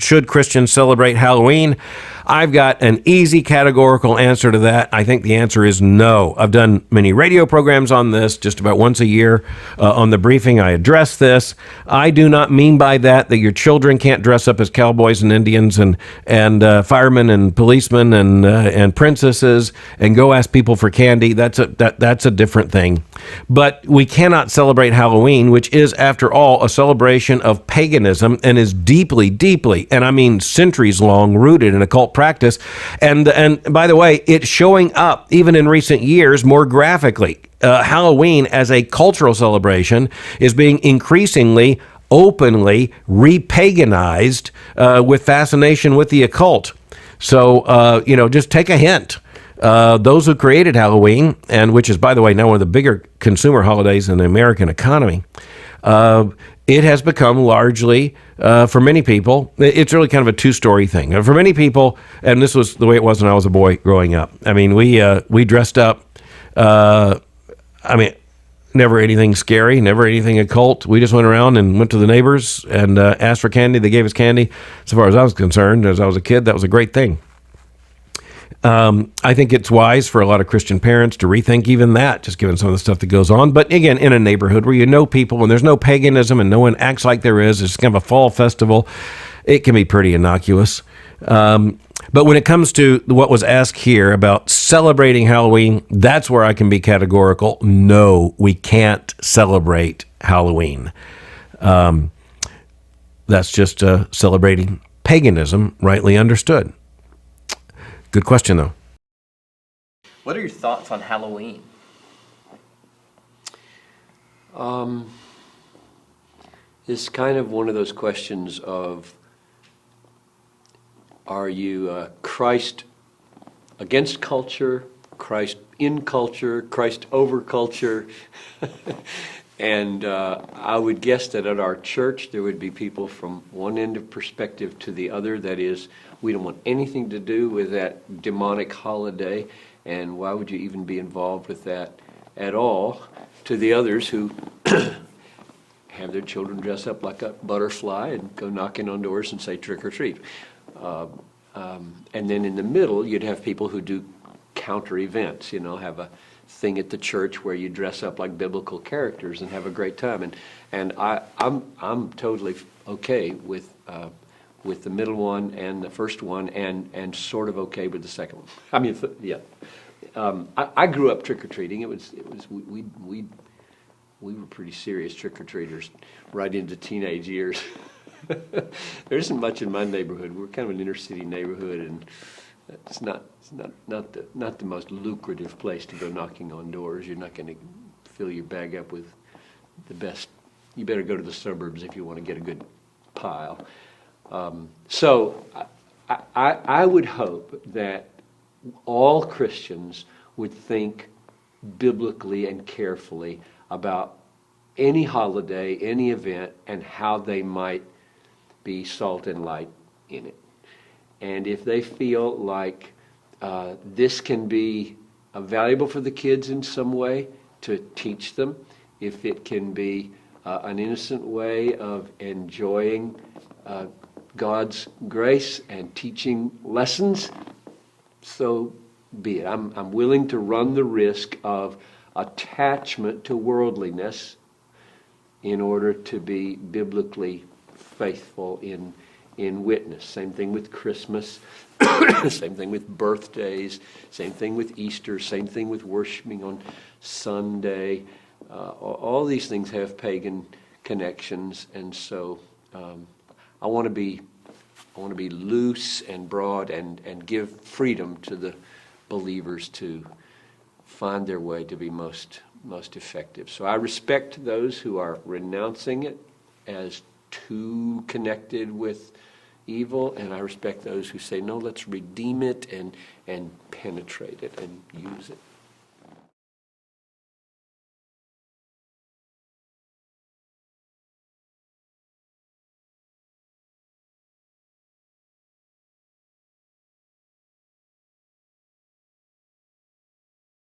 should Christians celebrate Halloween? I've got an easy categorical answer to that. I think the answer is no. I've done many radio programs on this, just about once a year. On the briefing, I address this. I do not mean by that your children can't dress up as cowboys and Indians and firemen and policemen and princesses and go ask people for candy. That's a different thing. But we cannot celebrate Halloween, which is, after all, a celebration of paganism and is deeply, deeply, and I mean centuries long, rooted in occult practice. And by the way, it's showing up even in recent years more graphically. Halloween as a cultural celebration is being increasingly openly repaganized with fascination with the occult. So, just take a hint. Those who created Halloween, and which is, by the way, now one of the bigger consumer holidays in the American economy, it has become largely, for many people, it's really kind of a two-story thing. For many people, and this was the way it was when I was a boy growing up. I mean, we dressed up, never anything scary, never anything occult. We just went around and went to the neighbors and asked for candy. They gave us candy. So far as I was concerned, as I was a kid, that was a great thing. I think it's wise for a lot of Christian parents to rethink even that, just given some of the stuff that goes on. But again, in a neighborhood where you know people and there's no paganism and no one acts like there is, it's kind of a fall festival, it can be pretty innocuous. But when it comes to what was asked here about celebrating Halloween, that's where I can be categorical. No, we can't celebrate Halloween. That's just celebrating paganism, rightly understood. Good question, though. What are your thoughts on Halloween? It's kind of one of those questions of, are you Christ against culture, Christ in culture, Christ over culture? And I would guess that at our church there would be people from one end of perspective to the other. That is, we don't want anything to do with that demonic holiday, and why would you even be involved with that at all? To the others who have their children dress up like a butterfly and go knocking on doors and say trick or treat. And then in the middle, you'd have people who do counter events, have a thing at the church where you dress up like biblical characters and have a great time. And I'm totally okay with the middle one and the first one, and sort of okay with the second one. I mean, yeah. I grew up trick or treating. We were pretty serious trick or treaters right into teenage years. There isn't much in my neighborhood. We're kind of an inner city neighborhood, and it's not the most lucrative place to go knocking on doors. You're not going to fill your bag up with the best. You better go to the suburbs if you want to get a good pile. So I would hope that all Christians would think biblically and carefully about any holiday, any event, and how they might be salt and light in it. And if they feel like this can be valuable for the kids in some way, to teach them, if it can be an innocent way of enjoying God's grace and teaching lessons, so be it. I'm willing to run the risk of attachment to worldliness in order to be biblically faithful in witness. Same thing with Christmas, same thing with birthdays, same thing with Easter, same thing with worshiping on Sunday. All these things have pagan connections, and so I want to be loose and broad and give freedom to the believers to find their way to be most effective. So I respect those who are renouncing it as too connected with evil, and I respect those who say, no, let's redeem it and penetrate it and use it.